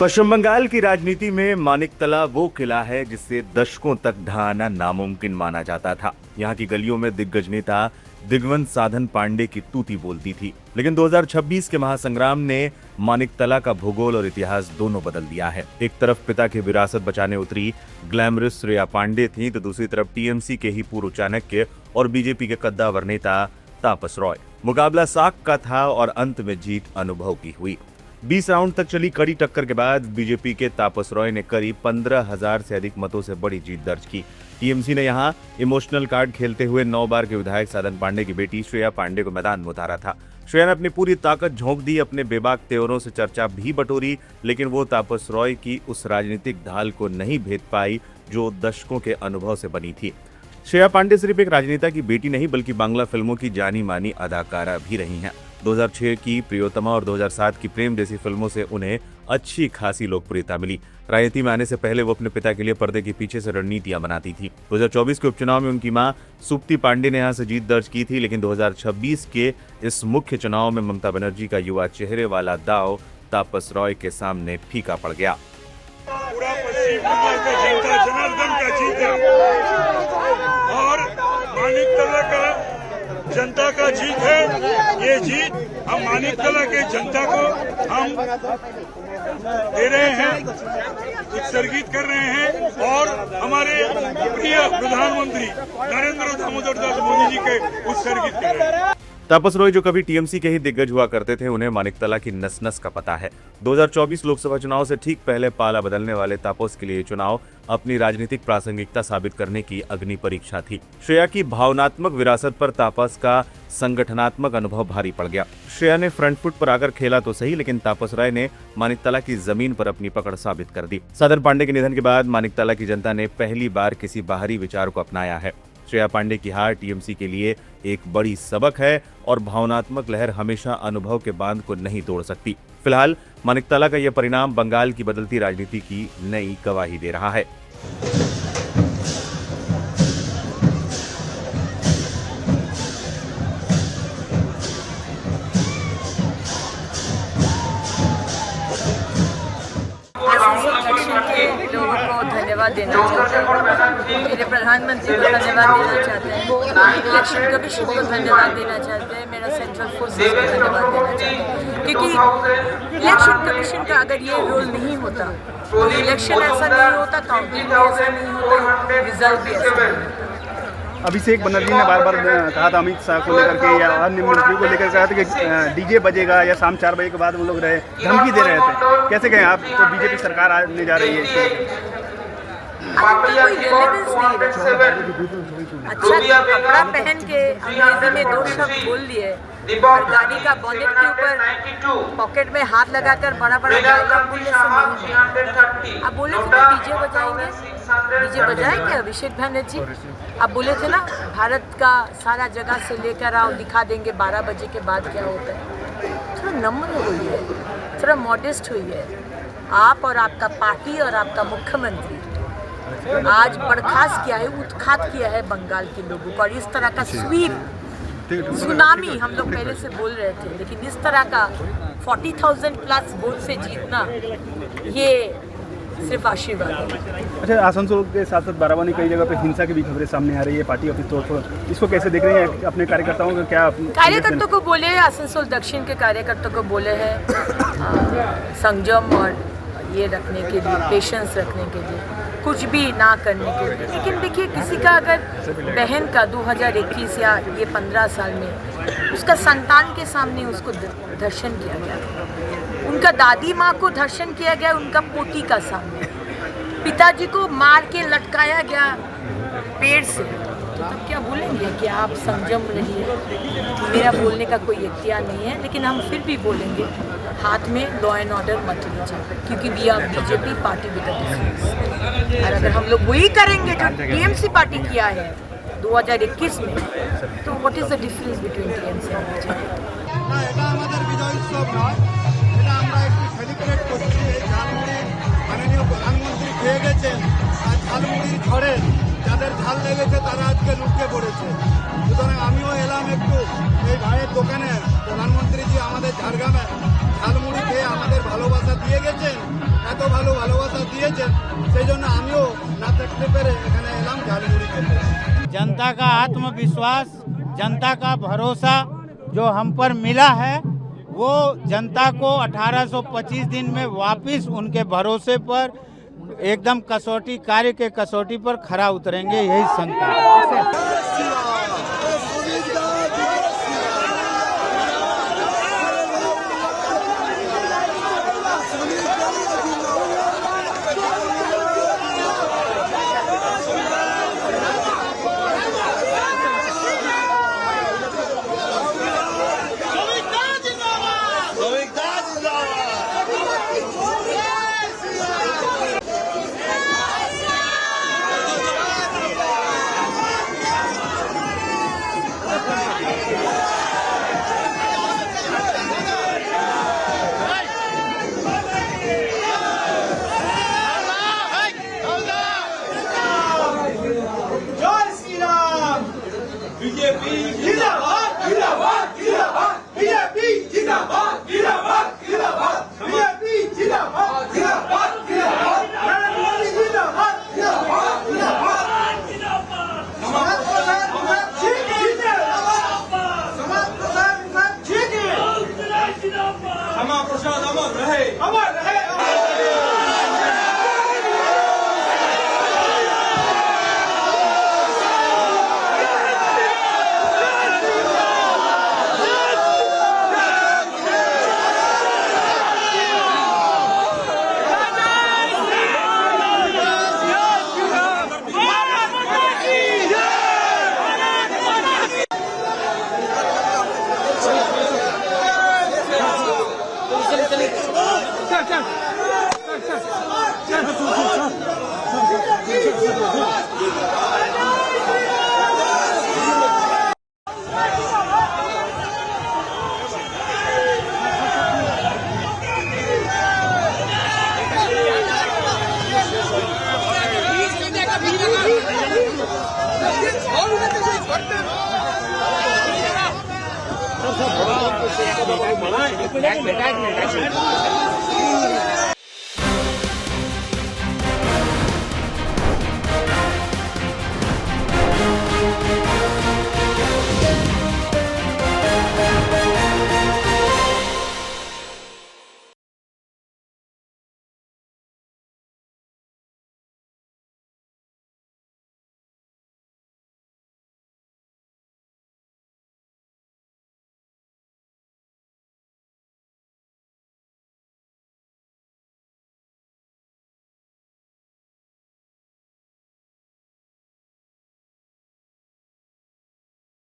पश्चिम बंगाल की राजनीति में मानिकतला वो किला है जिसे दशकों तक ढहाना नामुमकिन माना जाता था। यहाँ की गलियों में दिग्गज नेता दिग्वंत साधन पांडे की तूती बोलती थी, लेकिन 2026 के महासंग्राम ने मानिकतला का भूगोल और इतिहास दोनों बदल दिया है। एक तरफ पिता की विरासत बचाने उतरी ग्लैमरस श्रेया पांडे थी, तो दूसरी तरफ टीएमसी के ही पूर्व चाणक्य और बीजेपी के कद्दावर नेता तापस रॉय। मुकाबला साख का था और अंत में जीत अनुभव की हुई। 20 राउंड तक चली कड़ी टक्कर के बाद बीजेपी के तापस रॉय ने करीब 15,000 से अधिक मतों से बड़ी जीत दर्ज की। टीएमसी ने यहां इमोशनल कार्ड खेलते हुए 9 बार के विधायक साधन पांडे की बेटी श्रेया पांडे को मैदान में उतारा था। श्रेया ने अपनी पूरी ताकत झोंक दी, अपने बेबाक तेवरों से चर्चा भी बटोरी, लेकिन वो तापस रॉय की उस राजनीतिक ढाल को नहीं भेद पाई जो दशकों के अनुभव से बनी थी। श्रेया पांडे सिर्फ एक राजनेता की बेटी नहीं बल्कि बांग्ला फिल्मों की जानी मानी अदाकारा भी रही हैं। 2006 की प्रियोतमा और 2007 की प्रेम जैसी फिल्मों से उन्हें अच्छी खासी लोकप्रियता मिली। राजनीति में आने से पहले वो अपने पिता के लिए पर्दे के पीछे से रणनीतियां बनाती थी। 2024 के उपचुनाव में उनकी मां सुप्ती पांडे ने यहां से जीत दर्ज की थी, लेकिन 2026 के इस मुख्य चुनाव में ममता बनर्जी का युवा चेहरे वाला दांव तापस रॉय के सामने फीका पड़ गया। पूरा पश्चिम बंगाल का जनता जनार्दन का जीत है और मानिकतला का जनता का जीत है। ये जीत हम मानिकतला के जनता को हम दे रहे हैं, उत्सर्गित कर रहे हैं और हमारे प्रिय प्रधानमंत्री नरेंद्र दामोदर दास मोदी जी के उत्सर्गित कर रहे हैं। तापस रॉय जो कभी टीएमसी के ही दिग्गज हुआ करते थे, उन्हें मानिकतला की नस नस का पता है। 2024 लोकसभा चुनाव से ठीक पहले पाला बदलने वाले तापस के लिए चुनाव अपनी राजनीतिक प्रासंगिकता साबित करने की अग्नि परीक्षा थी। श्रेया की भावनात्मक विरासत पर तापस का संगठनात्मक अनुभव भारी पड़ गया। श्रेया ने फ्रंट फुट पर आकर खेला तो सही, लेकिन तापस राय ने मानिकतला की जमीन पर अपनी पकड़ साबित कर दी। साधन पांडे के निधन के बाद मानिकतला की जनता ने पहली बार किसी बाहरी विचार को अपनाया है। श्रेया पांडे की हार टीएमसी के लिए एक बड़ी सबक है और भावनात्मक लहर हमेशा अनुभव के बांध को नहीं तोड़ सकती। फिलहाल मानिकतला का यह परिणाम बंगाल की बदलती राजनीति की नई गवाही दे रहा है। लोगों को धन्यवाद देना चाहते हैं, मेरे प्रधानमंत्री को धन्यवाद देना चाहते हैं, इलेक्शन कमीशन को धन्यवाद देना चाहते हैं, मेरा सेंट्रल फोर्सेस को धन्यवाद देना चाहते हैं, क्योंकि इलेक्शन कमीशन का अगर ये रोल नहीं होता तो इलेक्शन ऐसा नहीं होता, काउंटिंग भी ऐसा नहीं होता, रिजल्ट भी ऐसा नहीं होता। अभिषेक बनर्जी ने बार बार कहा था अमित शाह को लेकर के या अन्य मंत्रियों को लेकर कहा था कि डीजे बजेगा या शाम 4 बजे के बाद वो लोग धमकी दे रहे थे। कैसे कहें आप, तो बीजेपी सरकार आने जा रही है, अच्छा कपड़ा पहन के अंग्रेजी में 2 शब्द बोल लिए और गाड़ी का बोनेट के ऊपर पॉकेट में हाथ लगाकर बड़ा बड़ा डायलॉग बोलने से नहीं। अब बोले थे ना डीजे बजाएंगे, डीजे बजाएंगे अभिषेक बनर्जी। अब बोले थे ना भारत का सारा जगह से लेकर आओ, दिखा देंगे 12 बजे के बाद क्या होता है। थोड़ा नम्र हुई है, थोड़ा मॉडेस्ट हुई है। आप और आपका पार्टी और आपका मुख्यमंत्री आज बर्खास्त किया है, उत्खात किया है बंगाल के लोगों को, और इस तरह का स्वीप सुनामी हम लोग पहले से बोल रहे थे, लेकिन इस तरह का 40,000 प्लस वोट से जीतना ये सिर्फ आशीर्वाद है। अच्छा, आसनसोल के साथ साथ बाराबंकी कई जगह पे हिंसा की भी खबरें सामने आ रही है पार्टी ऑफिस तौर पर, इसको कैसे देख रहे हैं अपने कार्यकर्ताओं का? क्या कार्यकर्ताओं को बोले हैं, आसनसोल दक्षिण के कार्यकर्ताओं को बोले हैं संयम और ये रखने के लिए, पेशेंस रखने के लिए, कुछ भी ना करने के लिए। लेकिन देखिए, किसी का अगर बहन का 2021 या ये 15 साल में उसका संतान के सामने उसको धर्षण किया गया, उनका दादी माँ को धर्षण किया गया उनका पोती का सामने, पिताजी को मार के लटकाया गया पेड़ से, तो तब क्या बोलेंगे कि आप संयम रहिए? मेरा बोलने का कोई इख्तियार नहीं है, लेकिन हम फिर भी बोलेंगे हाथ में लॉ एंड ऑर्डर मत लीजिए, क्योंकि we are BJP party with a difference. और अगर हम लोग वही करेंगे जो टीएमसी पार्टी किया है 2021 में, तो what is the difference between TMC and BJP? এটা আমাদের বিজয় উৎসব নয়, এটা আমরা একটু সেলিব্রেট করছি। এই ঝালমুড়ি মাননীয় প্রধানমন্ত্রী খেয়ে গেছেন, আর ঝালমুড়ির ঝড়ে যাদের ঝাল লেগেছে তারা আজকে লুকিয়ে পড়েছে। সুতরাং আমিও এলাম একটু এই ভাইয়ের দোকানে, প্রধানমন্ত্রীজি আমাদের ঝাড়গ্রামে ঝালমুড়ি খেয়ে আমাদের ভালোবাসা দিয়ে গেছেন, এত ভালোবাসা দিয়েছেন, সেই জন্য আমিও না থাকতে পেরে এখানে এলাম ঝালমুড়ি খেতে। जनता का आत्मविश्वास, जनता का भरोसा जो हम पर मिला है, वो जनता को 1825 दिन में वापस उनके भरोसे पर एकदम कसौटी कार्य के कसौटी पर खरा उतरेंगे, यही संकल्प। एक मिनट